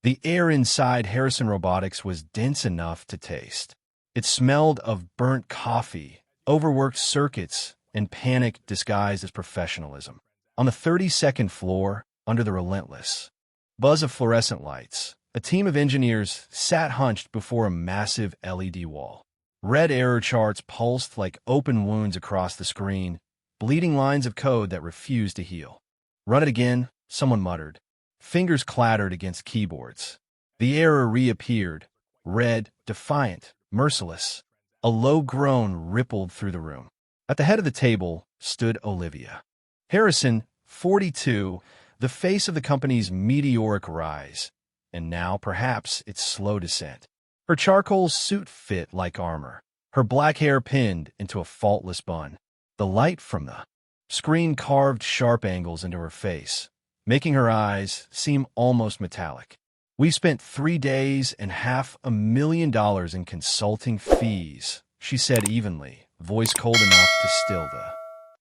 The air inside Harrison Robotics was dense enough to taste. It smelled of burnt coffee, overworked circuits, and panic disguised as professionalism. On the 32nd floor, under the relentless buzz of fluorescent lights, a team of engineers sat hunched before a massive LED wall. Red error charts pulsed like open wounds across the screen, bleeding lines of code that refused to heal. "Run it again," someone muttered. Fingers clattered against keyboards. The error reappeared, red, defiant, merciless. A low groan rippled through the room. At the head of the table stood Olivia. Harrison, 42, the face of the company's meteoric rise, and now perhaps its slow descent. Her charcoal suit fit like armor, her black hair pinned into a faultless bun. The light from the screen carved sharp angles into her face, making her eyes seem almost metallic. "We spent 3 days and $500,000 in consulting fees," she said evenly, voice cold enough to still the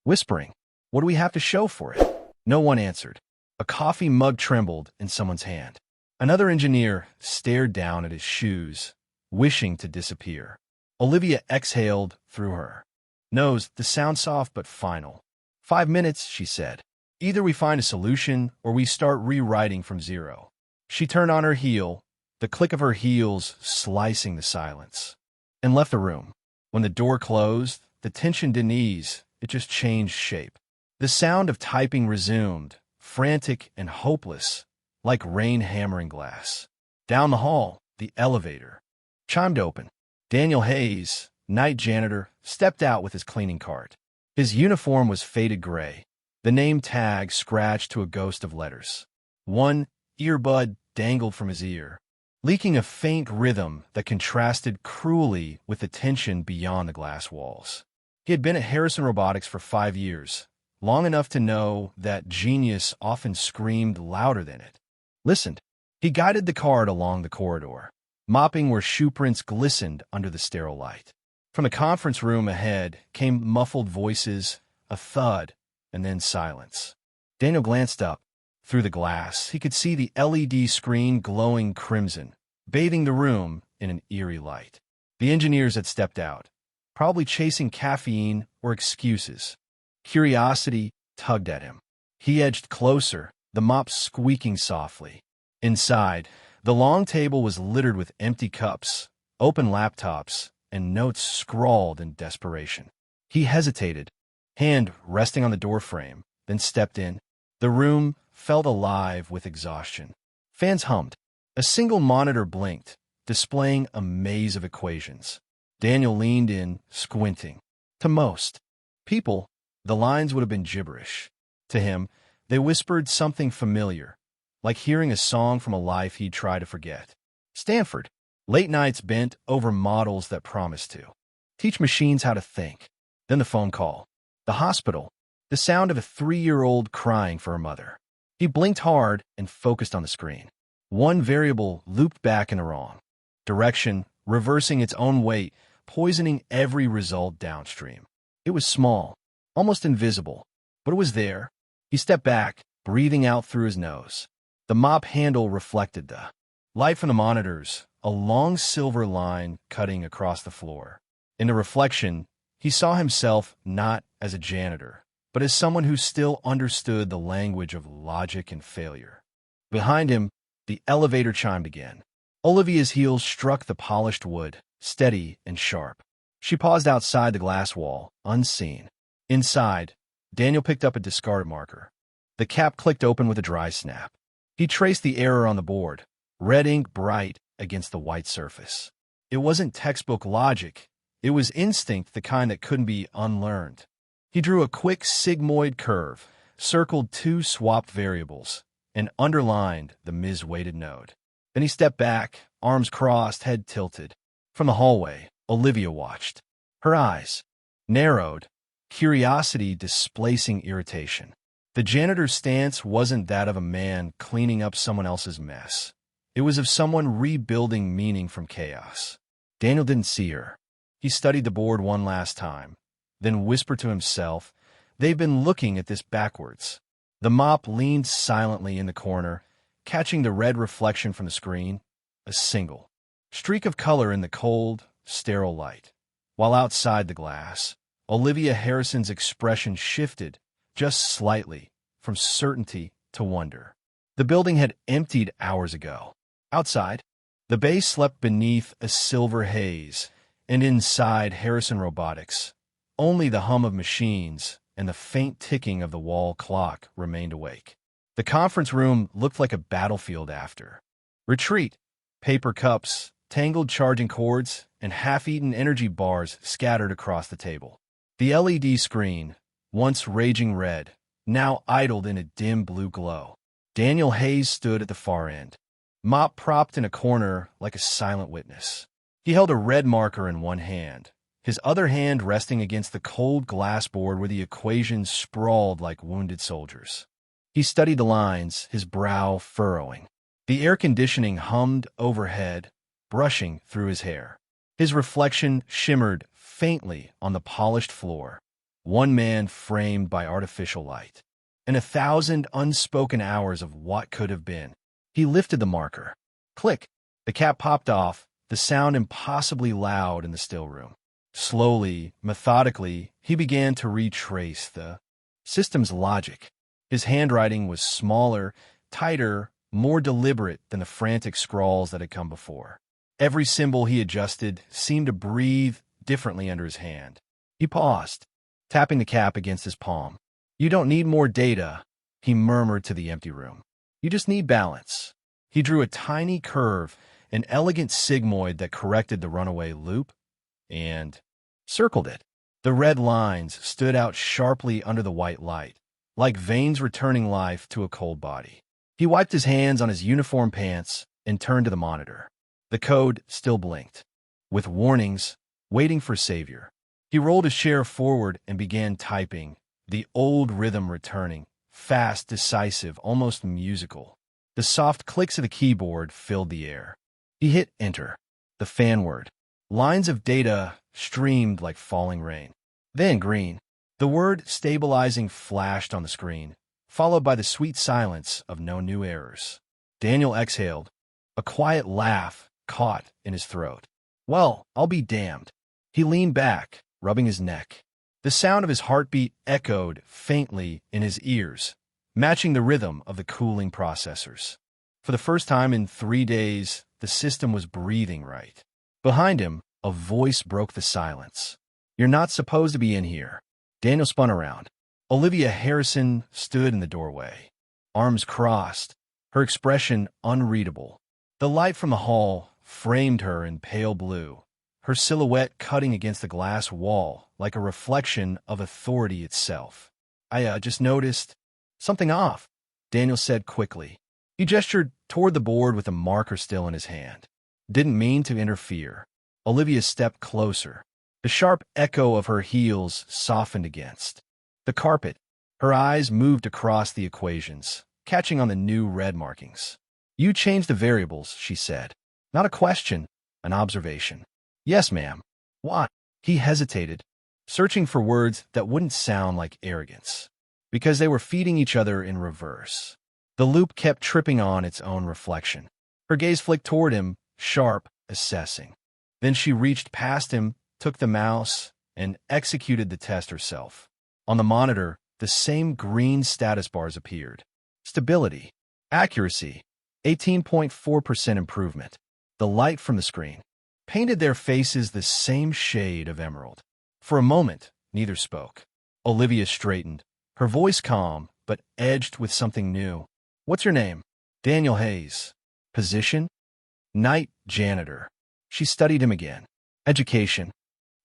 whispering. "What do we have to show for it?" No one answered. A coffee mug trembled in someone's hand. Another engineer stared down at his shoes, wishing to disappear. Olivia exhaled through her nose, the sound soft but final. 5 minutes, she said. "Either we find a solution or we start rewriting from zero." She turned on her heel, the click of her heels slicing the silence, and left the room. When the door closed, the tension didn't ease, it just changed shape. The sound of typing resumed, frantic and hopeless, like rain hammering glass. Down the hall, the elevator chimed open. Daniel Hayes, night janitor, stepped out with his cleaning cart. His uniform was faded gray, the name tag scratched to a ghost of letters. One earbud dangled from his ear, leaking a faint rhythm that contrasted cruelly with the tension beyond the glass walls. He had been at Harrison Robotics for 5 years, long enough to know that genius often screamed louder than it listened. He guided the cart along the corridor, mopping where shoe prints glistened under the sterile light. From the conference room ahead came muffled voices, a thud, and then silence. Daniel glanced up. Through the glass, he could see the LED screen glowing crimson, bathing the room in an eerie light. The engineers had stepped out, probably chasing caffeine or excuses. Curiosity tugged at him. He edged closer, the mop squeaking softly. Inside, the long table was littered with empty cups, open laptops, and notes scrawled in desperation. He hesitated, hand resting on the doorframe, then stepped in. The room felt alive with exhaustion. Fans hummed. A single monitor blinked, displaying a maze of equations. Daniel leaned in, squinting. To most people, the lines would have been gibberish. To him, they whispered something familiar, like hearing a song from a life he'd tried to forget. Stanford. Late nights bent over models that promised to teach machines how to think. Then the phone call. The hospital. The sound of a 3-year-old crying for her mother. He blinked hard and focused on the screen. One variable looped back in the wrong direction, reversing its own weight, poisoning every result downstream. It was small, almost invisible, but it was there. He stepped back, breathing out through his nose. The mop handle reflected the light from the monitors, a long silver line cutting across the floor. In the reflection, he saw himself not as a janitor, but as someone who still understood the language of logic and failure. Behind him, the elevator chimed again. Olivia's heels struck the polished wood, steady and sharp. She paused outside the glass wall, unseen. Inside, Daniel picked up a discarded marker. The cap clicked open with a dry snap. He traced the error on the board, red ink bright against the white surface. It wasn't textbook logic. It was instinct, the kind that couldn't be unlearned. He drew a quick sigmoid curve, circled 2 swapped variables, and underlined the mis-weighted node. Then he stepped back, arms crossed, head tilted. From the hallway, Olivia watched. Her eyes narrowed, curiosity displacing irritation. The janitor's stance wasn't that of a man cleaning up someone else's mess. It was of someone rebuilding meaning from chaos. Daniel didn't see her. He studied the board one last time, then whispered to himself, "They've been looking at this backwards." The mop leaned silently in the corner, catching the red reflection from the screen, a single streak of color in the cold, sterile light. While outside the glass, Olivia Harrison's expression shifted just slightly from certainty to wonder. The building had emptied hours ago. Outside, the base slept beneath a silver haze, and inside Harrison Robotics, only the hum of machines and the faint ticking of the wall clock remained awake. The conference room looked like a battlefield after retreat. Paper cups, tangled charging cords, and half-eaten energy bars scattered across the table. The LED screen, once raging red, now idled in a dim blue glow. Daniel Hayes stood at the far end, mop propped in a corner like a silent witness. He held a red marker in one hand, his other hand resting against the cold glass board where the equations sprawled like wounded soldiers. He studied the lines, his brow furrowing. The air conditioning hummed overhead, brushing through his hair. His reflection shimmered faintly on the polished floor, one man framed by artificial light. In 1,000 unspoken hours of what could have been, he lifted the marker. Click! The cap popped off, the sound impossibly loud in the still room. Slowly, methodically, he began to retrace the system's logic. His handwriting was smaller, tighter, more deliberate than the frantic scrawls that had come before. Every symbol he adjusted seemed to breathe differently under his hand. He paused, tapping the cap against his palm. "You don't need more data," he murmured to the empty room. "You just need balance." He drew a tiny curve, an elegant sigmoid that corrected the runaway loop, and circled it. The red lines stood out sharply under the white light, like veins returning life to a cold body. He wiped his hands on his uniform pants and turned to the monitor. The code still blinked, with warnings, waiting for savior. He rolled his chair forward and began typing, the old rhythm returning, fast, decisive, almost musical. The soft clicks of the keyboard filled the air. He hit enter, the fan word. Lines of data streamed like falling rain. Then green. The word stabilizing flashed on the screen, followed by the sweet silence of no new errors. Daniel exhaled, a quiet laugh caught in his throat. "Well, I'll be damned." He leaned back, rubbing his neck. The sound of his heartbeat echoed faintly in his ears, matching the rhythm of the cooling processors. For the first time in 3 days, the system was breathing right. Behind him, a voice broke the silence. "You're not supposed to be in here." Daniel spun around. Olivia Harrison stood in the doorway, arms crossed, her expression unreadable. The light from the hall framed her in pale blue, her silhouette cutting against the glass wall like a reflection of authority itself. "I just noticed something off," Daniel said quickly. He gestured toward the board with the marker still in his hand. Didn't mean to interfere. Olivia stepped closer. The sharp echo of her heels softened against the carpet. Her eyes moved across the equations, catching on the new red markings. "You changed the variables," she said. "Not a question, an observation." "Yes, ma'am." "Why?" He hesitated, searching for words that wouldn't sound like arrogance. "Because they were feeding each other in reverse." The loop kept tripping on its own reflection. Her gaze flicked toward him, sharp, assessing. Then she reached past him, took the mouse, and executed the test herself. On the monitor, the same green status bars appeared. Stability. Accuracy. 18.4% improvement. The light from the screen painted their faces the same shade of emerald. For a moment, neither spoke. Olivia straightened, her voice calm, but edged with something new. "What's your name?" "Daniel Hayes." "Position?" "Night janitor." She studied him again. "Education?"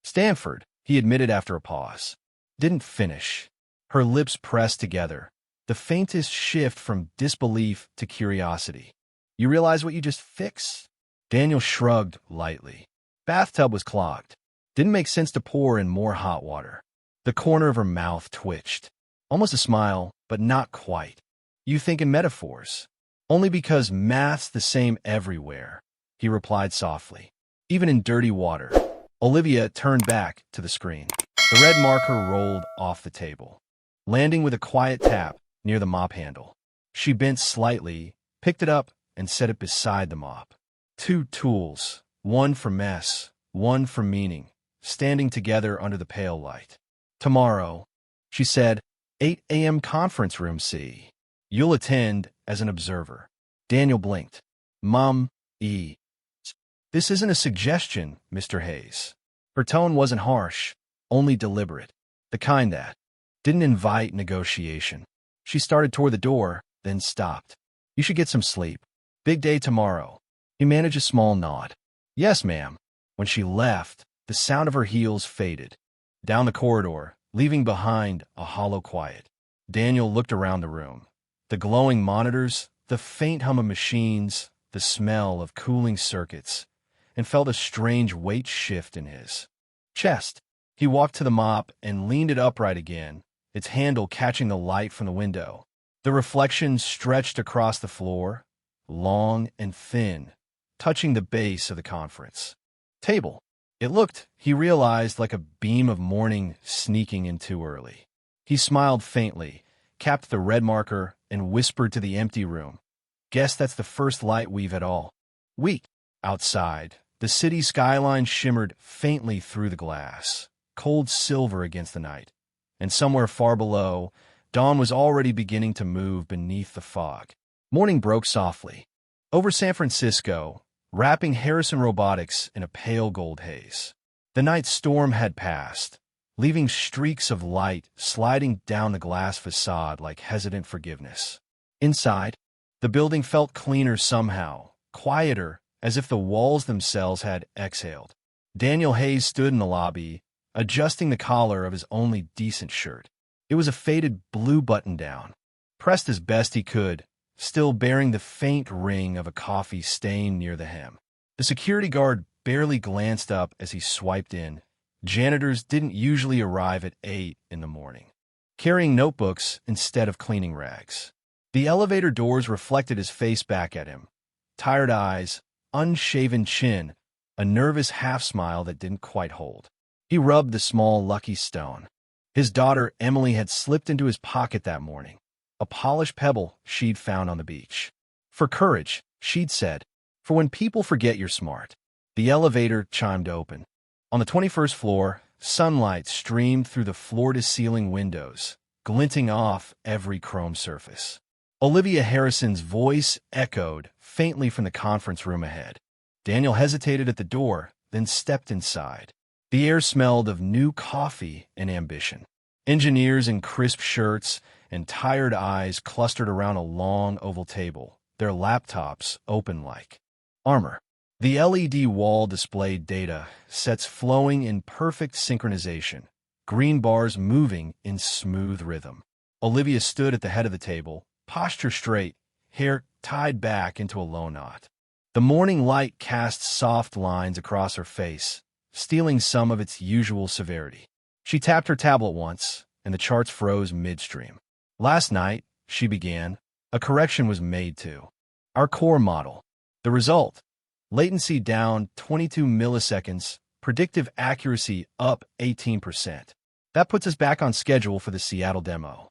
"Stanford," he admitted after a pause. Didn't finish. Her lips pressed together, the faintest shift from disbelief to curiosity. "You realize what you just fixed?" Daniel shrugged lightly. Bathtub was clogged. Didn't make sense to pour in more hot water. The corner of her mouth twitched. Almost a smile, but not quite. "You think in metaphors." "Only because math's the same everywhere," he replied softly. "Even in dirty water." Olivia turned back to the screen. The red marker rolled off the table, landing with a quiet tap near the mop handle. She bent slightly, picked it up and set it beside the mop. Two tools, one for mess, one for meaning, standing together under the pale light. Tomorrow, she said, 8 a.m. conference room C. You'll attend as an observer. Daniel blinked. Mom, This isn't a suggestion, Mr. Hayes. Her tone wasn't harsh, only deliberate, the kind that didn't invite negotiation. She started toward the door, then stopped. You should get some sleep. Big day tomorrow. He managed a small nod. Yes, ma'am. When she left, the sound of her heels faded. Down the corridor, leaving behind a hollow quiet. Daniel looked around the room. The glowing monitors, the faint hum of machines, the smell of cooling circuits, and felt a strange weight shift in his chest. He walked to the mop and leaned it upright again, its handle catching the light from the window. The reflection stretched across the floor, long and thin, touching the base of the conference table. It looked, he realized, like a beam of morning sneaking in too early. He smiled faintly, capped the red marker, and whispered to the empty room. Guess that's the first light we've had all week. Outside, the city skyline shimmered faintly through the glass, cold silver against the night. And somewhere far below, dawn was already beginning to move beneath the fog. Morning broke softly over San Francisco, wrapping Harrison Robotics in a pale gold haze. The night storm had passed, leaving streaks of light sliding down the glass facade like hesitant forgiveness. Inside, the building felt cleaner somehow, quieter, as if the walls themselves had exhaled. Daniel Hayes stood in the lobby, adjusting the collar of his only decent shirt. It was a faded blue button-down, pressed as best he could, still bearing the faint ring of a coffee stain near the hem. The security guard barely glanced up as he swiped in. Janitors didn't usually arrive at 8 in the morning, carrying notebooks instead of cleaning rags. The elevator doors reflected his face back at him. Tired eyes, unshaven chin, a nervous half-smile that didn't quite hold. He rubbed the small lucky stone. His daughter Emily had slipped into his pocket that morning, a polished pebble she'd found on the beach. For courage, she'd said, for when people forget you're smart. The elevator chimed open. On the 21st floor, sunlight streamed through the floor-to-ceiling windows, glinting off every chrome surface. Olivia Harrison's voice echoed faintly from the conference room ahead. Daniel hesitated at the door, then stepped inside. The air smelled of new coffee and ambition. Engineers in crisp shirts and tired eyes clustered around a long oval table, their laptops open like armor. The LED wall displayed data sets flowing in perfect synchronization, green bars moving in smooth rhythm. Olivia stood at the head of the table, posture straight, hair tied back into a low knot. The morning light cast soft lines across her face, stealing some of its usual severity. She tapped her tablet once, and the charts froze midstream. Last night, she began, a correction was made to our core model. The result: latency down 22 milliseconds, predictive accuracy up 18%. That puts us back on schedule for the Seattle demo.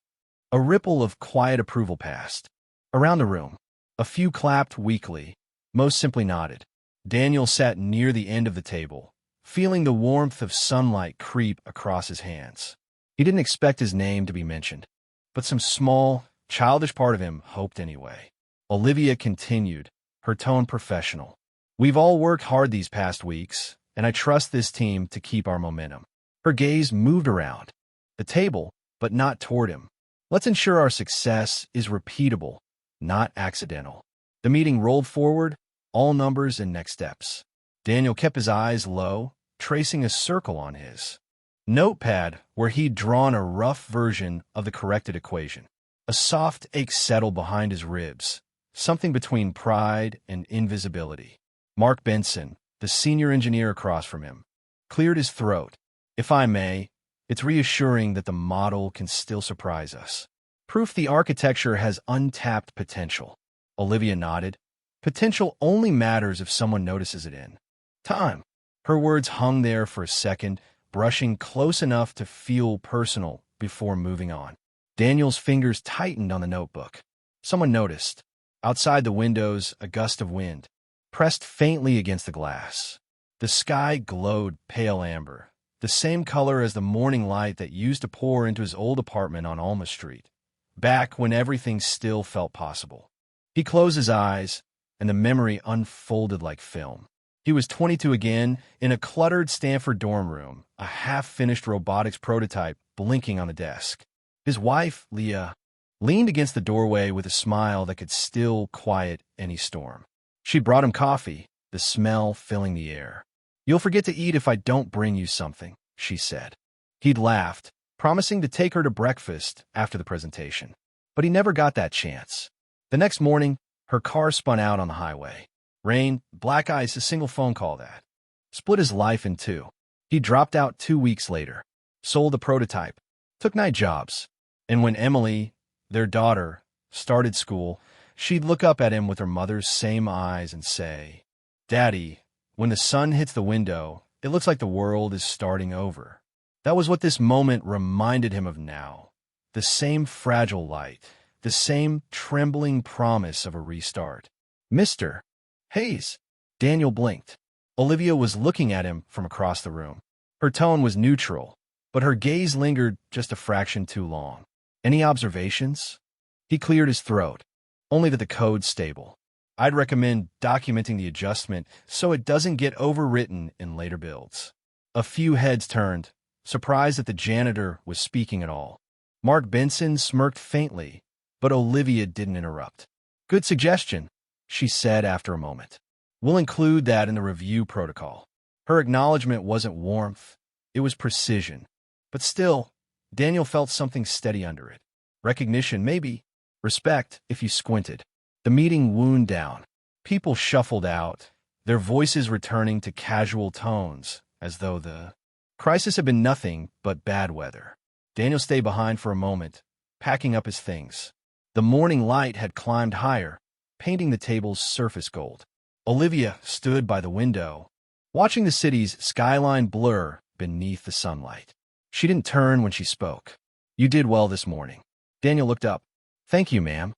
A ripple of quiet approval passed. Around the room, a few clapped weakly, most simply nodded. Daniel sat near the end of the table, feeling the warmth of sunlight creep across his hands. He didn't expect his name to be mentioned, but some small, childish part of him hoped anyway. Olivia continued, her tone professional. We've all worked hard these past weeks, and I trust this team to keep our momentum. Her gaze moved around the table, but not toward him. Let's ensure our success is repeatable, not accidental. The meeting rolled forward, all numbers and next steps. Daniel kept his eyes low, tracing a circle on his notepad where he'd drawn a rough version of the corrected equation. A soft ache settled behind his ribs, something between pride and invisibility. Mark Benson, the senior engineer across from him, cleared his throat. If I may, it's reassuring that the model can still surprise us. Proof the architecture has untapped potential. Olivia nodded. Potential only matters if someone notices it in time. Her words hung there for a second, brushing close enough to feel personal before moving on. Daniel's fingers tightened on the notebook. Someone noticed. Outside the windows, a gust of wind pressed faintly against the glass. The sky glowed pale amber, the same color as the morning light that used to pour into his old apartment on Alma Street, back when everything still felt possible. He closed his eyes, and the memory unfolded like film. He was 22 again, in a cluttered Stanford dorm room, a half-finished robotics prototype blinking on the desk. His wife, Leah, leaned against the doorway with a smile that could still quiet any storm. She'd brought him coffee, the smell filling the air. "You'll forget to eat if I don't bring you something," she said. He'd laughed, promising to take her to breakfast after the presentation. But he never got that chance. The next morning, her car spun out on the highway. Rain, black ice, a single phone call that split his life in two. He dropped out 2 weeks later, sold the prototype, took night jobs, and when Emily, their daughter, started school, she'd look up at him with her mother's same eyes and say, "Daddy, when the sun hits the window, it looks like the world is starting over." That was what this moment reminded him of now. The same fragile light, the same trembling promise of a restart. "Mr. Hayes." Daniel blinked. Olivia was looking at him from across the room. Her tone was neutral, but her gaze lingered just a fraction too long. "Any observations?" He cleared his throat. "Only that the code's stable. I'd recommend documenting the adjustment so it doesn't get overwritten in later builds." A few heads turned, surprised that the janitor was speaking at all. Mark Benson smirked faintly, but Olivia didn't interrupt. "Good suggestion," she said after a moment. "We'll include that in the review protocol." Her acknowledgement wasn't warmth, it was precision. But still, Daniel felt something steady under it. Recognition, maybe. Respect, if you squinted. The meeting wound down. People shuffled out, their voices returning to casual tones, as though the crisis had been nothing but bad weather. Daniel stayed behind for a moment, packing up his things. The morning light had climbed higher, painting the table's surface gold. Olivia stood by the window, watching the city's skyline blur beneath the sunlight. She didn't turn when she spoke. "You did well this morning." Daniel looked up. "Thank you, ma'am."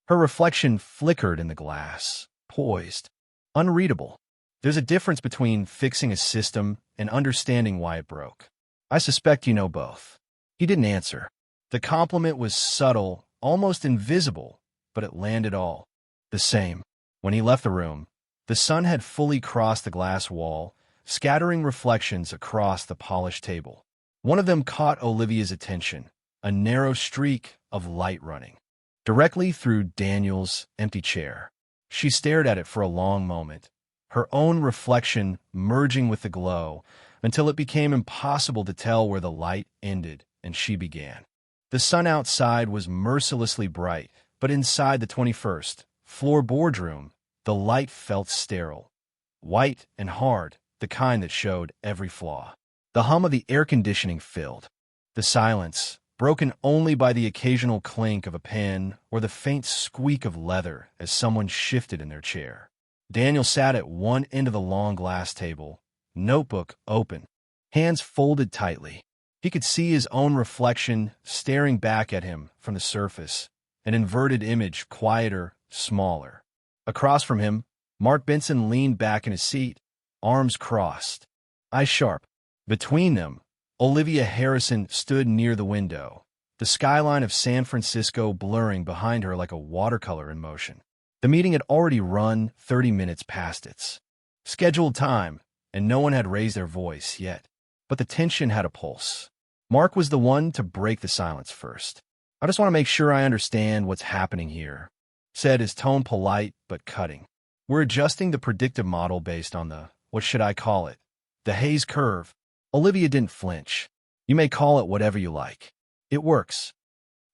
Her reflection flickered in the glass, poised, unreadable. There's a difference between fixing a system and understanding why it broke. "I suspect you know both." He didn't answer. The compliment was subtle, almost invisible, but it landed all the same. When he left the room, the sun had fully crossed the glass wall, scattering reflections across the polished table. One of them caught Olivia's attention, a narrow streak of light running directly through Daniel's empty chair. She stared at it for a long moment, her own reflection merging with the glow until it became impossible to tell where the light ended and she began. The sun outside was mercilessly bright, but inside the 21st floor boardroom, the light felt sterile, white and hard, the kind that showed every flaw. The hum of the air conditioning filled the silence, broken only by the occasional clink of a pen or the faint squeak of leather as someone shifted in their chair. Daniel sat at one end of the long glass table, notebook open, hands folded tightly. He could see his own reflection staring back at him from the surface, an inverted image, quieter, smaller. Across from him, Mark Benson leaned back in his seat, arms crossed, eyes sharp. Between them, Olivia Harrison stood near the window, the skyline of San Francisco blurring behind her like a watercolor in motion. The meeting had already run 30 minutes past its scheduled time, and no one had raised their voice yet. But the tension had a pulse. Mark was the one to break the silence first. "I just want to make sure I understand what's happening here," said, his tone polite but cutting. "We're adjusting the predictive model based on the, what should I call it, the Hayes curve." Olivia didn't flinch. "You may call it whatever you like. It works."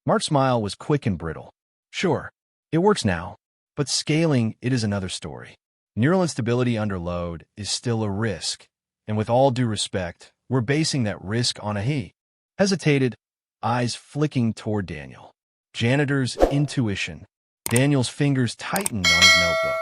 Mark's smile was quick and brittle. "Sure, it works now, but scaling it is another story. Neural instability under load is still a risk, and with all due respect, we're basing that risk on a he." Hesitated, eyes flicking toward Daniel. Janitor's intuition. Daniel's fingers tightened on his notebook.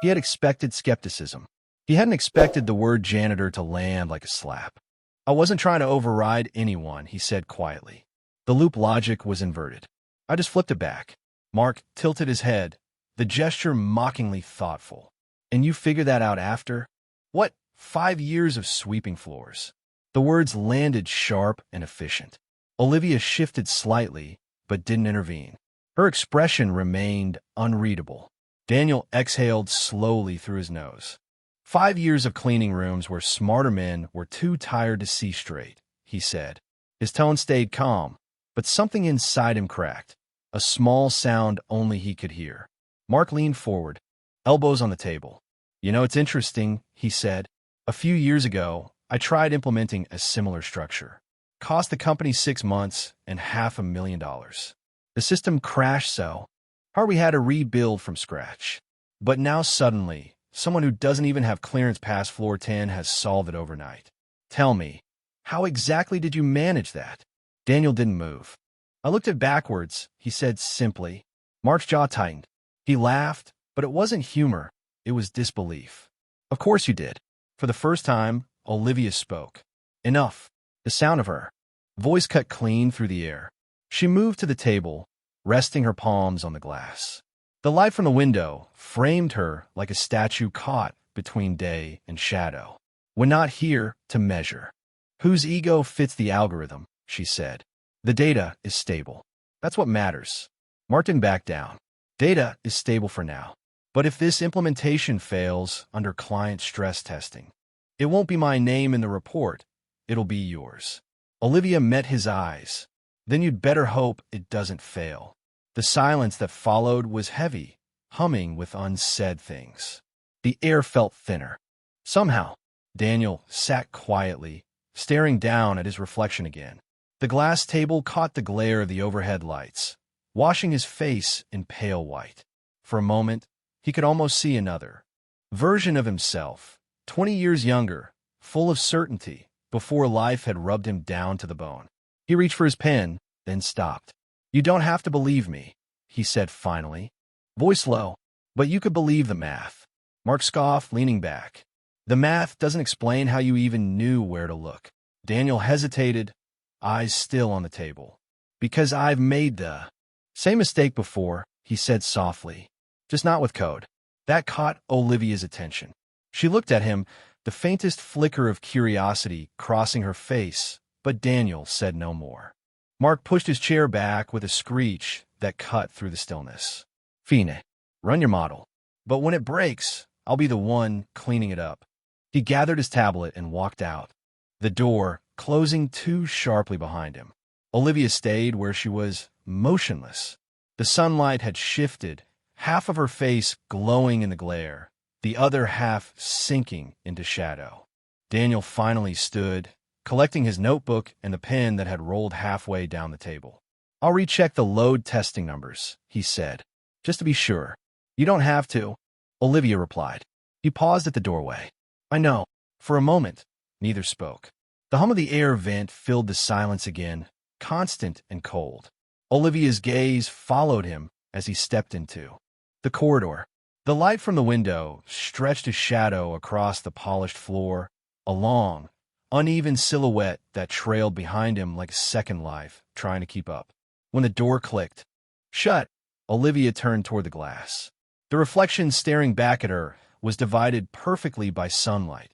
He had expected skepticism. He hadn't expected the word janitor to land like a slap. "I wasn't trying to override anyone," he said quietly. The loop logic was inverted. "I just flipped it back." Mark tilted his head, the gesture mockingly thoughtful. And you figure that out after? What, 5 years of sweeping floors? The words landed sharp and efficient. Olivia shifted slightly, but didn't intervene. Her expression remained unreadable. Daniel exhaled slowly through his nose. 5 years of cleaning rooms where smarter men were too tired to see straight, he said. His tone stayed calm, but something inside him cracked, a small sound only he could hear. Mark leaned forward, elbows on the table. You know, it's interesting, he said. A few years ago, I tried implementing a similar structure. Cost the company 6 months and $500,000. The system crashed so hard we had to rebuild from scratch. But now suddenly, someone who doesn't even have clearance past floor 10 has solved it overnight. Tell me, how exactly did you manage that? Daniel didn't move. I looked it backwards, he said simply. Mark's jaw tightened. He laughed, but it wasn't humor, it was disbelief. Of course you did. For the first time, Olivia spoke. Enough. The sound of her voice cut clean through the air. She moved to the table, resting her palms on the glass. The light from the window framed her like a statue caught between day and shadow. We're not here to measure whose ego fits the algorithm, she said. The data is stable. That's what matters. Mark didn't back down. Data is stable for now. But if this implementation fails under client stress testing, it won't be my name in the report. It'll be yours. Olivia met his eyes. Then you'd better hope it doesn't fail. The silence that followed was heavy, humming with unsaid things. The air felt thinner. Somehow, Daniel sat quietly, staring down at his reflection again. The glass table caught the glare of the overhead lights, washing his face in pale white. For a moment, he could almost see another version of himself, 20 years younger, full of certainty, before life had rubbed him down to the bone. He reached for his pen, then stopped. You don't have to believe me, he said finally, voice low, but you could believe the math. Mark scoffed, leaning back. The math doesn't explain how you even knew where to look. Daniel hesitated, eyes still on the table. Because I've made the same mistake before, he said softly, just not with code. That caught Olivia's attention. She looked at him, the faintest flicker of curiosity crossing her face, but Daniel said no more. Mark pushed his chair back with a screech that cut through the stillness. Fine, run your model. But when it breaks, I'll be the one cleaning it up. He gathered his tablet and walked out, the door closing too sharply behind him. Olivia stayed where she was, motionless. The sunlight had shifted, half of her face glowing in the glare, the other half sinking into shadow. Daniel finally stood, collecting his notebook and the pen that had rolled halfway down the table. I'll recheck the load testing numbers, he said, just to be sure. You don't have to, Olivia replied. He paused at the doorway. I know. For a moment, neither spoke. The hum of the air vent filled the silence again, constant and cold. Olivia's gaze followed him as he stepped into the corridor. The light from the window stretched a shadow across the polished floor, a long, uneven silhouette that trailed behind him like a second life, trying to keep up. When the door clicked shut, Olivia turned toward the glass. The reflection staring back at her was divided perfectly by sunlight,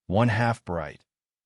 one half bright,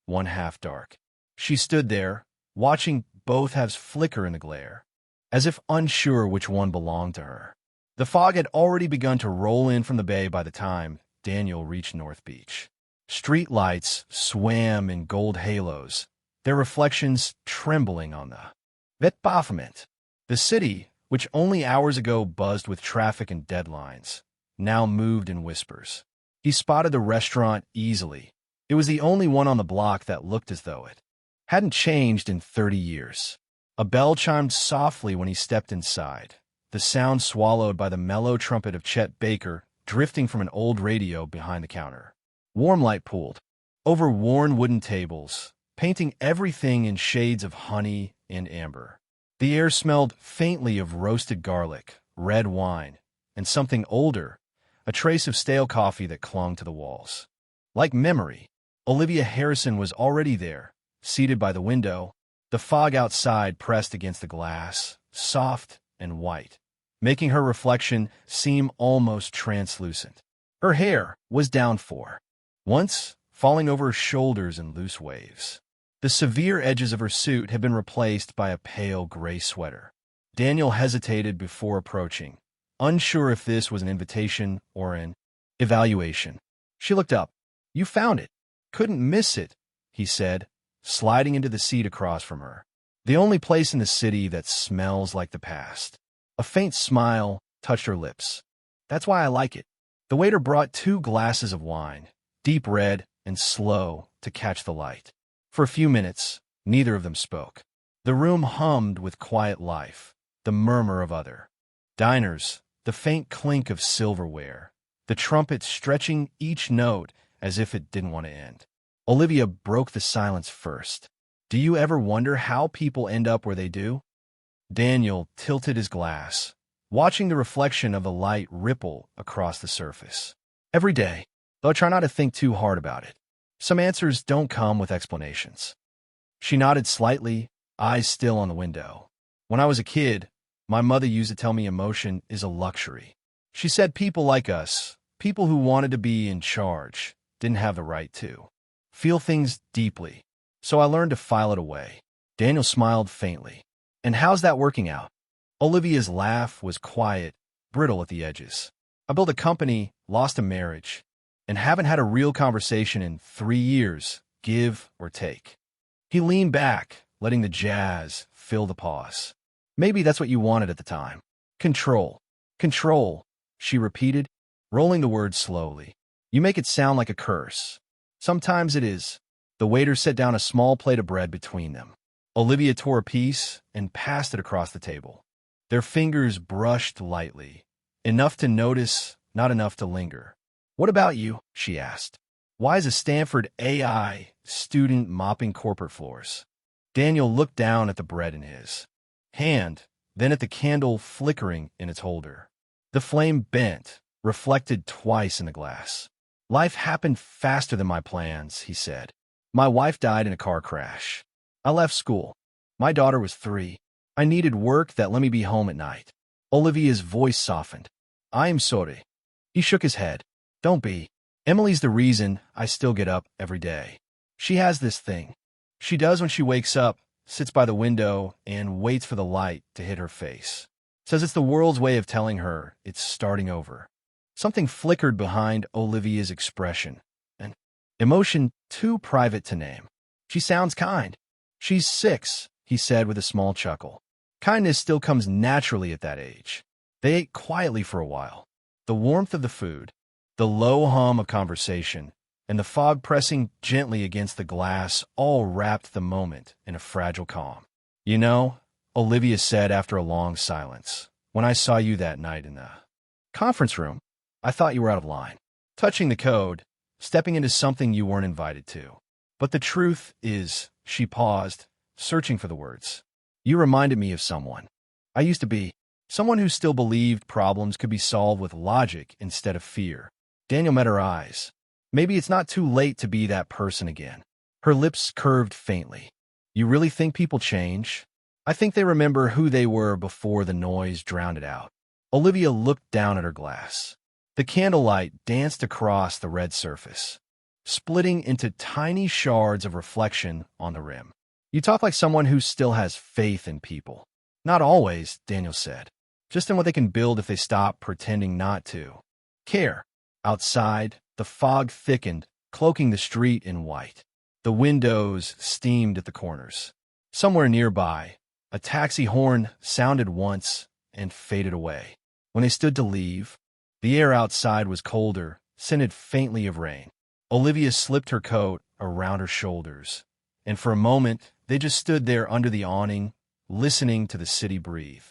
one half dark. She stood there, watching both halves flicker in the glare, as if unsure which one belonged to her. The fog had already begun to roll in from the bay by the time Daniel reached North Beach. Street lights swam in gold halos, their reflections trembling on the pavement. The city, which only hours ago buzzed with traffic and deadlines, now moved in whispers. He spotted the restaurant easily. It was the only one on the block that looked as though it hadn't changed in 30 years. A bell chimed softly when he stepped inside, the sound swallowed by the mellow trumpet of Chet Baker drifting from an old radio behind the counter. Warm light pooled over worn wooden tables, painting everything in shades of honey and amber. The air smelled faintly of roasted garlic, red wine, and something older, a trace of stale coffee that clung to the walls. Like memory, Olivia Harrison was already there, seated by the window, the fog outside pressed against the glass, soft and white, making her reflection seem almost translucent. Her hair was down once, falling over her shoulders in loose waves. The severe edges of her suit had been replaced by a pale gray sweater. Daniel hesitated before approaching, unsure if this was an invitation or an evaluation. She looked up. "You found it. Couldn't miss it," he said, sliding into the seat across from her. "The only place in the city that smells like the past." A faint smile touched her lips. "That's why I like it." The waiter brought 2 glasses of wine, deep red and slow, to catch the light. For a few minutes, neither of them spoke. The room hummed with quiet life, the murmur of other diners, the faint clink of silverware, the trumpet stretching each note as if it didn't want to end. Olivia broke the silence first. "Do you ever wonder how people end up where they do?" Daniel tilted his glass, watching the reflection of the light ripple across the surface. "Every day, though I try not to think too hard about it. Some answers don't come with explanations." She nodded slightly, eyes still on the window. "When I was a kid, my mother used to tell me emotion is a luxury. She said people like us, people who wanted to be in charge, didn't have the right to feel things deeply. So I learned to file it away." Daniel smiled faintly. "And how's that working out?" Olivia's laugh was quiet, brittle at the edges. "I built a company, lost a marriage, and haven't had a real conversation in 3 years, give or take." He leaned back, letting the jazz fill the pause. "Maybe that's what you wanted at the time. Control. Control," she repeated, rolling the words slowly. "You make it sound like a curse. Sometimes it is." The waiter set down a small plate of bread between them. Olivia tore a piece and passed it across the table. Their fingers brushed lightly, enough to notice, not enough to linger. "What about you?" she asked. "Why is a Stanford AI student mopping corporate floors?" Daniel looked down at the bread in his hand, then at the candle flickering in its holder. The flame bent, reflected twice in the glass. "Life happened faster than my plans," he said. "My wife died in a car crash. I left school. My daughter was 3. I needed work that let me be home at night." Olivia's voice softened. "I am sorry." He shook his head. "Don't be. Emily's the reason I still get up every day. She has this thing she does when she wakes up, sits by the window, and waits for the light to hit her face. Says it's the world's way of telling her it's starting over." Something flickered behind Olivia's expression, an emotion too private to name. "She sounds kind." "She's 6, he said with a small chuckle. Kindness still comes naturally at that age. They ate quietly for a while. The warmth of the food, the low hum of conversation, and the fog pressing gently against the glass all wrapped the moment in a fragile calm. "You know," Olivia said after a long silence, "when I saw you that night in the conference room, I thought you were out of line. Touching the code, stepping into something you weren't invited to. But the truth is," she paused, searching for the words, "you reminded me of someone I used to be, someone who still believed problems could be solved with logic instead of fear." Daniel met her eyes. "Maybe it's not too late to be that person again." Her lips curved faintly. "You really think people change?" "I think they remember who they were before the noise drowned it out." Olivia looked down at her glass. The candlelight danced across the red surface, splitting into tiny shards of reflection on the rim. "You talk like someone who still has faith in people." "Not always," Daniel said. "Just in what they can build if they stop pretending not to care." Outside, the fog thickened, cloaking the street in white. The windows steamed at the corners. Somewhere nearby, a taxi horn sounded once and faded away. When they stood to leave, the air outside was colder, scented faintly of rain. Olivia slipped her coat around her shoulders, and for a moment they just stood there under the awning, listening to the city breathe.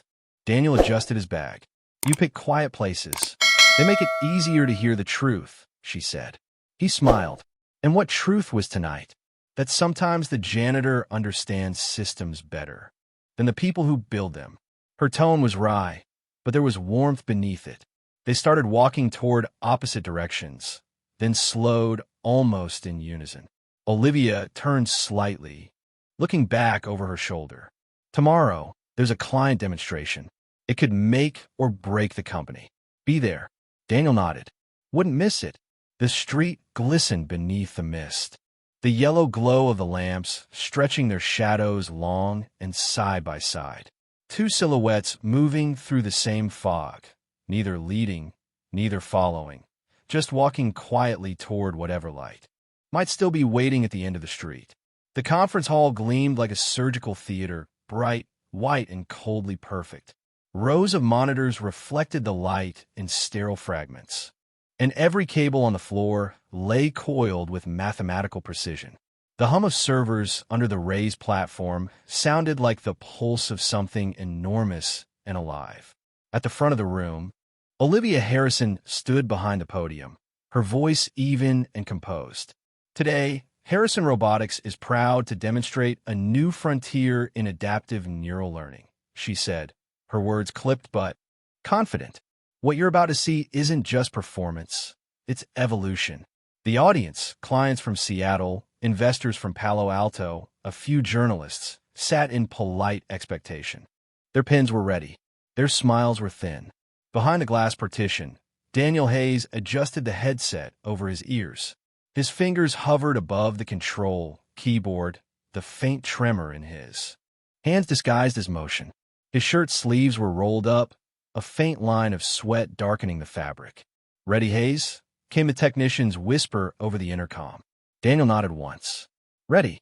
Daniel adjusted his bag. "You pick quiet places. They make it easier to hear the truth," she said. He smiled. And what truth was tonight? That sometimes the janitor understands systems better than the people who build them. Her tone was wry, but there was warmth beneath it. They started walking toward opposite directions, then slowed almost in unison. Olivia turned slightly, looking back over her shoulder. "Tomorrow, there's a client demonstration. It could make or break the company. Be there. Daniel nodded. Wouldn't miss it. The street glistened beneath the mist. The yellow glow of the lamps stretching their shadows long and side by side. Two silhouettes moving through the same fog, neither leading, neither following, just walking quietly toward whatever light might still be waiting at the end of the street. The conference hall gleamed like a surgical theater, bright, white, and coldly perfect. Rows of monitors reflected the light in sterile fragments, and every cable on the floor lay coiled with mathematical precision. The hum of servers under the raised platform sounded like the pulse of something enormous and alive. At the front of the room, Olivia Harrison stood behind the podium, her voice even and composed. Today, Harrison Robotics is proud to demonstrate a new frontier in adaptive neural learning, she said, her words clipped but confident. What you're about to see isn't just performance, it's evolution. The audience, clients from Seattle, investors from Palo Alto, a few journalists, sat in polite expectation. Their pens were ready. Their smiles were thin. Behind the glass partition, Daniel Hayes adjusted the headset over his ears. His fingers hovered above the control keyboard, the faint tremor in his hands disguised his motion. His shirt sleeves were rolled up, a faint line of sweat darkening the fabric. "Ready, Hayes?" came the technician's whisper over the intercom. Daniel nodded once. "Ready."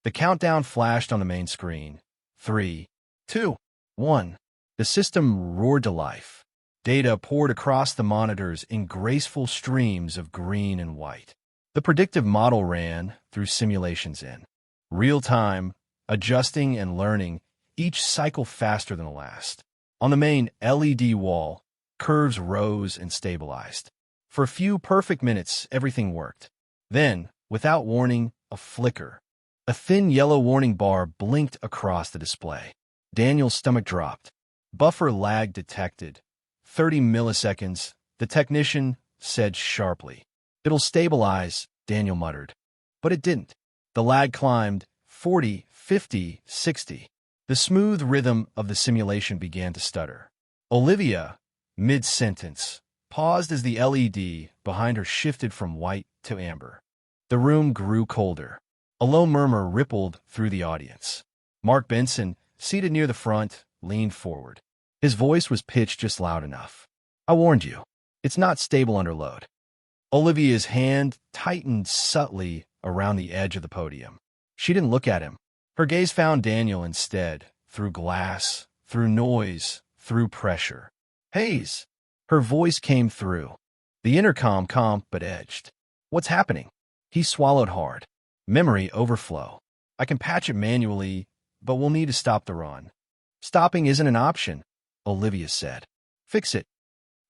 The countdown flashed on the main screen. 3, 2, 1. The system roared to life. Data poured across the monitors in graceful streams of green and white. The predictive model ran through simulations in real time, adjusting and learning, each cycle faster than the last. On the main LED wall, curves rose and stabilized. For a few perfect minutes, everything worked. Then, without warning, a flicker. A thin yellow warning bar blinked across the display. Daniel's stomach dropped. Buffer lag detected. 30 milliseconds, the technician said sharply. "It'll stabilize," Daniel muttered. But it didn't. The lag climbed 40, 50, 60. The smooth rhythm of the simulation began to stutter. Olivia, mid-sentence, paused as the LED behind her shifted from white to amber. The room grew colder. A low murmur rippled through the audience. Mark Benson, seated near the front, leaned forward. His voice was pitched just loud enough. "I warned you. It's not stable under load." Olivia's hand tightened subtly around the edge of the podium. She didn't look at him. Her gaze found Daniel instead, through glass, through noise, through pressure. "Hayes!" Her voice came through. The intercom calm but edged. "What's happening?" He swallowed hard. "Memory overflow. I can patch it manually, but we'll need to stop the run." "Stopping isn't an option," Olivia said. "Fix it."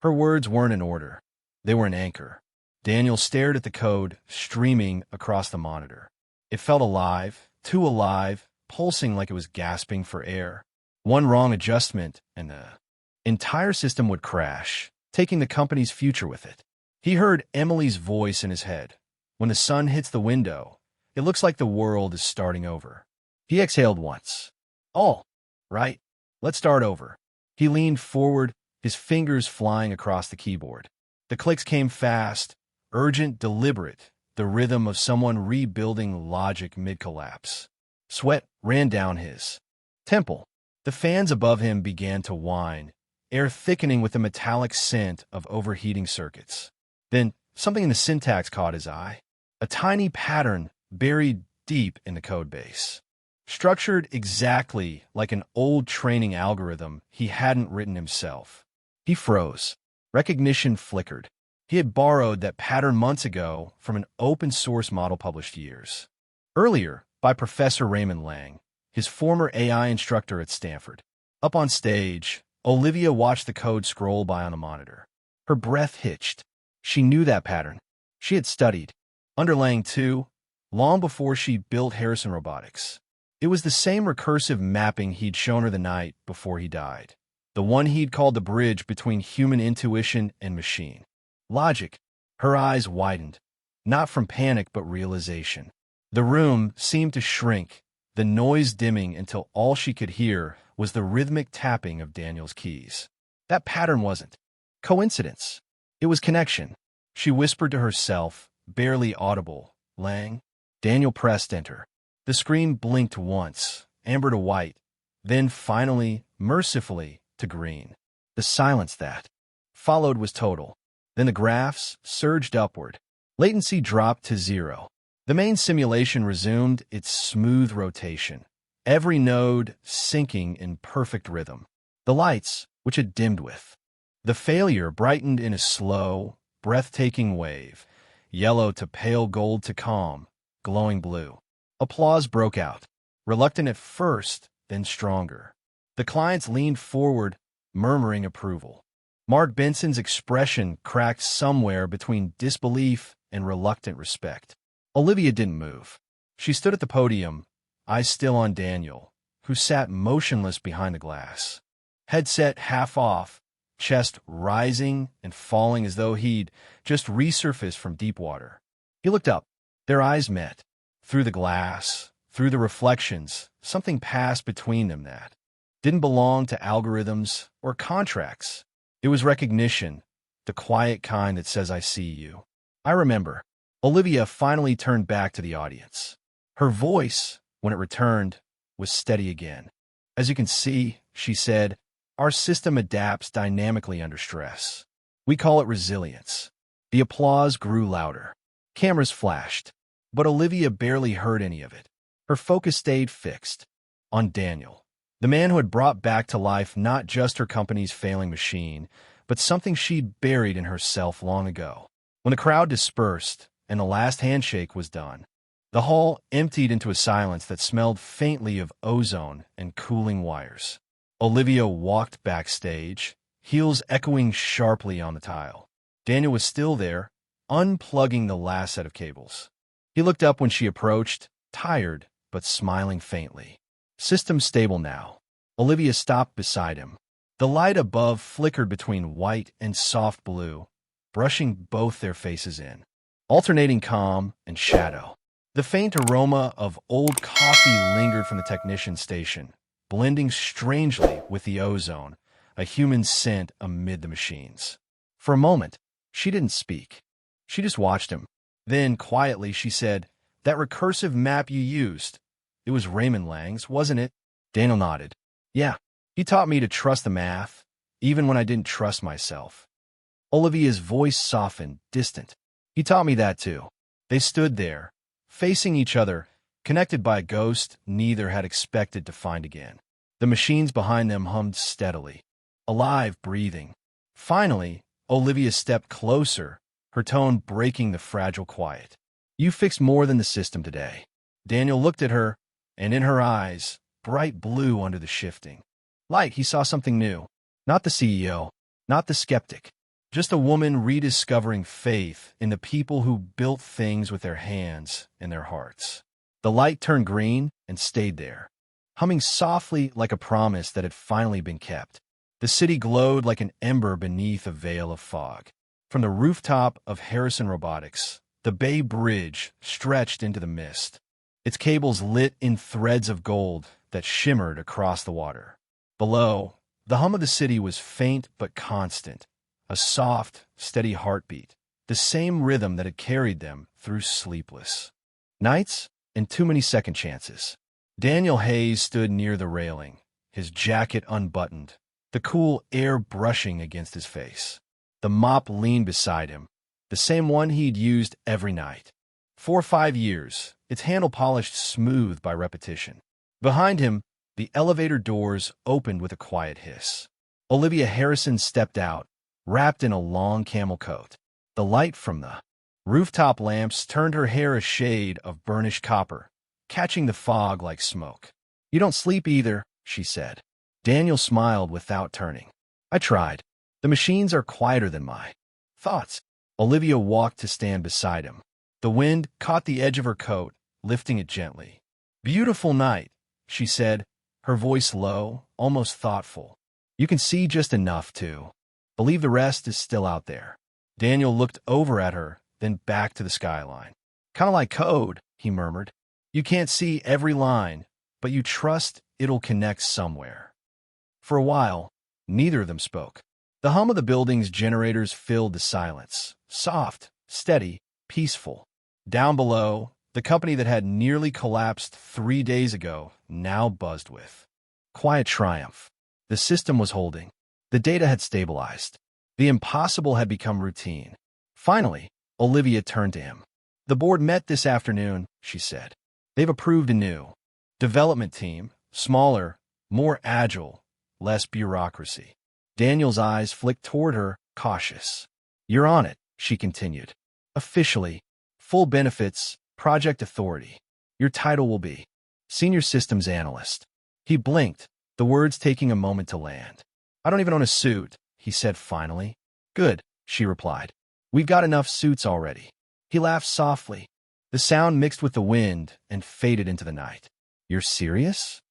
Her words weren't an order. They were an anchor. Daniel stared at the code streaming across the monitor. It felt alive, too alive, pulsing like it was gasping for air. One wrong adjustment, and the entire system would crash, taking the company's future with it. He heard Emily's voice in his head. "When the sun hits the window, it looks like the world is starting over." He exhaled once. "All right, let's start over." He leaned forward, his fingers flying across the keyboard. The clicks came fast, urgent, deliberate, the rhythm of someone rebuilding logic mid-collapse. Sweat ran down his temple. The fans above him began to whine, air thickening with the metallic scent of overheating circuits. Then something in the syntax caught his eye. A tiny pattern buried deep in the code base. Structured exactly like an old training algorithm he hadn't written himself. He froze. Recognition flickered. He had borrowed that pattern months ago from an open-source model published years earlier by Professor Raymond Lang, his former AI instructor at Stanford. Up on stage, Olivia watched the code scroll by on the monitor. Her breath hitched. She knew that pattern. She had studied under Lang too, long before she built Harrison Robotics. It was the same recursive mapping he'd shown her the night before he died, the one he'd called the bridge between human intuition and machine logic. Her eyes widened, not from panic but realization. The room seemed to shrink, the noise dimming until all she could hear was the rhythmic tapping of Daniel's keys. That pattern wasn't coincidence. It was connection. She whispered to herself, barely audible, "Lang." Daniel pressed enter. The screen blinked once, amber to white, then finally, mercifully, to green. The silence that followed was total. Then the graphs surged upward. Latency dropped to 0. The main simulation resumed its smooth rotation, every node syncing in perfect rhythm. The lights, which had dimmed with the failure, brightened in a slow, breathtaking wave, yellow to pale gold to calm, glowing blue. Applause broke out, reluctant at first, then stronger. The clients leaned forward, murmuring approval. Mark Benson's expression cracked somewhere between disbelief and reluctant respect. Olivia didn't move. She stood at the podium, eyes still on Daniel, who sat motionless behind the glass. Headset half off, chest rising and falling as though he'd just resurfaced from deep water. He looked up. Their eyes met. Through the glass, through the reflections, something passed between them that didn't belong to algorithms or contracts. It was recognition, the quiet kind that says, "I see you. I remember." Olivia finally turned back to the audience. Her voice, when it returned, was steady again. "As you can see," she said, "our system adapts dynamically under stress. We call it resilience." The applause grew louder. Cameras flashed, but Olivia barely heard any of it. Her focus stayed fixed on Daniel, the man who had brought back to life not just her company's failing machine, but something she'd buried in herself long ago. When the crowd dispersed and the last handshake was done, the hall emptied into a silence that smelled faintly of ozone and cooling wires. Olivia walked backstage, heels echoing sharply on the tile. Daniel was still there, unplugging the last set of cables. He looked up when she approached, tired but smiling faintly. "System stable now." Olivia stopped beside him. The light above flickered between white and soft blue, brushing both their faces in, alternating calm and shadow. The faint aroma of old coffee lingered from the technician's station, blending strangely with the ozone, a human scent amid the machines. For a moment, she didn't speak. She just watched him. Then, quietly, she said, "That recursive map you used, it was Raymond Lang's, wasn't it?" Daniel nodded. "Yeah, he taught me to trust the math, even when I didn't trust myself." Olivia's voice softened, distant. "He taught me that too." They stood there, facing each other, connected by a ghost neither had expected to find again. The machines behind them hummed steadily, alive, breathing. Finally, Olivia stepped closer, her tone breaking the fragile quiet. "You fixed more than the system today." Daniel looked at her, and in her eyes, bright blue under the shifting light, he saw something new. Not the CEO, not the skeptic, just a woman rediscovering faith in the people who built things with their hands and their hearts. The light turned green and stayed there, humming softly like a promise that had finally been kept. The city glowed like an ember beneath a veil of fog. From the rooftop of Harrison Robotics, the Bay Bridge stretched into the mist, its cables lit in threads of gold that shimmered across the water. Below, the hum of the city was faint but constant, a soft, steady heartbeat, the same rhythm that had carried them through sleepless nights and too many second chances. Daniel Hayes stood near the railing, his jacket unbuttoned, the cool air brushing against his face. The mop leaned beside him, the same one he'd used every night. 4 or 5 years, its handle polished smooth by repetition. Behind him, the elevator doors opened with a quiet hiss. Olivia Harrison stepped out, wrapped in a long camel coat. The light from the rooftop lamps turned her hair a shade of burnished copper, catching the fog like smoke. "You don't sleep either," she said. Daniel smiled without turning. "I tried. The machines are quieter than my thoughts." Olivia walked to stand beside him. The wind caught the edge of her coat, lifting it gently. "Beautiful night," she said, her voice low, almost thoughtful. "You can see just enough to believe the rest is still out there." Daniel looked over at her, then back to the skyline. "Kind of like code," he murmured. "You can't see every line, but you trust it'll connect somewhere." For a while, neither of them spoke. The hum of the building's generators filled the silence, soft, steady, peaceful. Down below, the company that had nearly collapsed 3 days ago now buzzed with quiet triumph. The system was holding. The data had stabilized. The impossible had become routine. Finally, Olivia turned to him. The board met this afternoon, she said. They've approved a new development team, smaller, more agile, less bureaucracy. Daniel's eyes flicked toward her, cautious. You're on it, she continued. Officially, full benefits, project authority. Your title will be Senior Systems Analyst. He blinked, the words taking a moment to land. I don't even own a suit, he said finally. Good, she replied. We've got enough suits already. He laughed softly. The sound mixed with the wind and faded into the night. You're serious?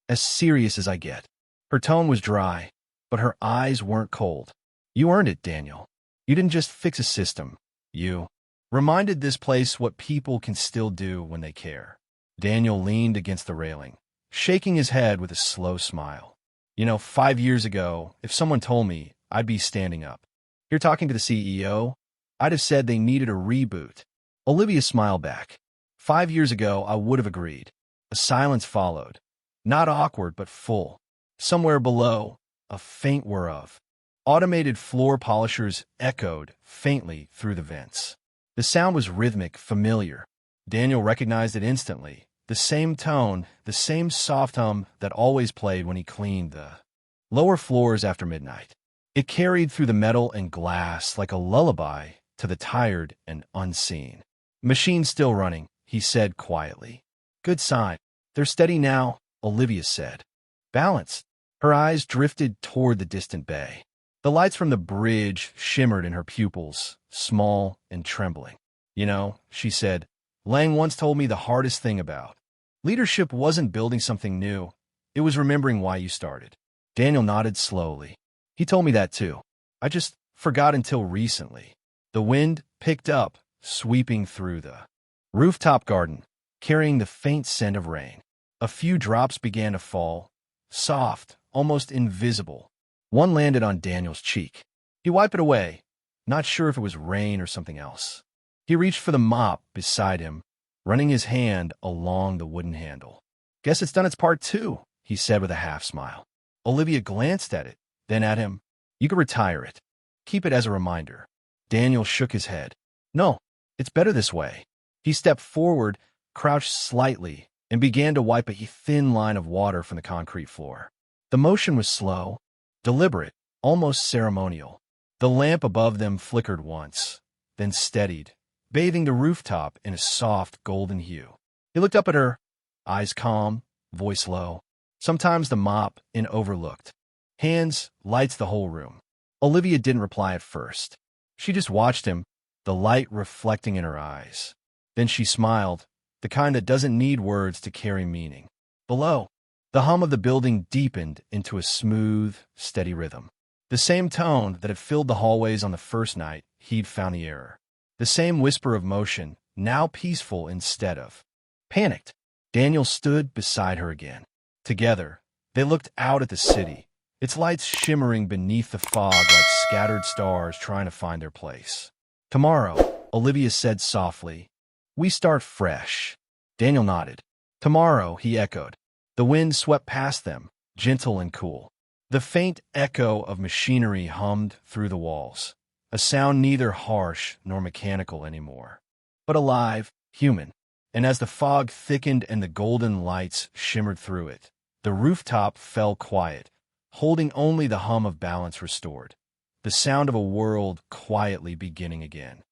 As serious as I get. Her tone was dry, but her eyes weren't cold. You earned it, Daniel. You didn't just fix a system. You reminded this place what people can still do when they care. Daniel leaned against the railing, shaking his head with a slow smile. 5 years ago, if someone told me, I'd be standing up. You're talking to the CEO? I'd have said they needed a reboot. Olivia smiled back. 5 years ago, I would have agreed. A silence followed. Not awkward, but full. Somewhere below, a faint whir of automated floor polishers echoed faintly through the vents. The sound was rhythmic, familiar. Daniel recognized it instantly. The same tone, the same soft hum that always played when he cleaned the lower floors after midnight. It carried through the metal and glass like a lullaby to the tired and unseen. Machine's still running, he said quietly. Good sign. They're steady now, Olivia said. Balanced. Her eyes drifted toward the distant bay. The lights from the bridge shimmered in her pupils, small and trembling. She said, Lang once told me the hardest thing about leadership wasn't building something new. It was remembering why you started. Daniel nodded slowly. He told me that too. I just forgot until recently. The wind picked up, sweeping through the rooftop garden, carrying the faint scent of rain. A few drops began to fall, soft, almost invisible. One landed on Daniel's cheek. He wiped it away, not sure if it was rain or something else. He reached for the mop beside him, running his hand along the wooden handle. Guess it's done its part too, he said with a half smile. Olivia glanced at it, then at him. You could retire it. Keep it as a reminder. Daniel shook his head. No, it's better this way. He stepped forward, crouched slightly, and began to wipe a thin line of water from the concrete floor. The motion was slow, deliberate, almost ceremonial. The lamp above them flickered once, then steadied, bathing the rooftop in a soft golden hue. He looked up at her, eyes calm, voice low. Sometimes the mop in overlooked. Hands, lights the whole room. Olivia didn't reply at first. She just watched him, the light reflecting in her eyes. Then she smiled, the kind that doesn't need words to carry meaning. Below, the hum of the building deepened into a smooth, steady rhythm. The same tone that had filled the hallways on the first night he'd found the error. The same whisper of motion, now peaceful instead of panicked. Daniel stood beside her again. Together, they looked out at the city, its lights shimmering beneath the fog like scattered stars trying to find their place. Tomorrow, Olivia said softly, we start fresh. Daniel nodded. Tomorrow, he echoed. The wind swept past them, gentle and cool. The faint echo of machinery hummed through the walls, a sound neither harsh nor mechanical anymore, but alive, human. And as the fog thickened and the golden lights shimmered through it, the rooftop fell quiet, holding only the hum of balance restored, the sound of a world quietly beginning again.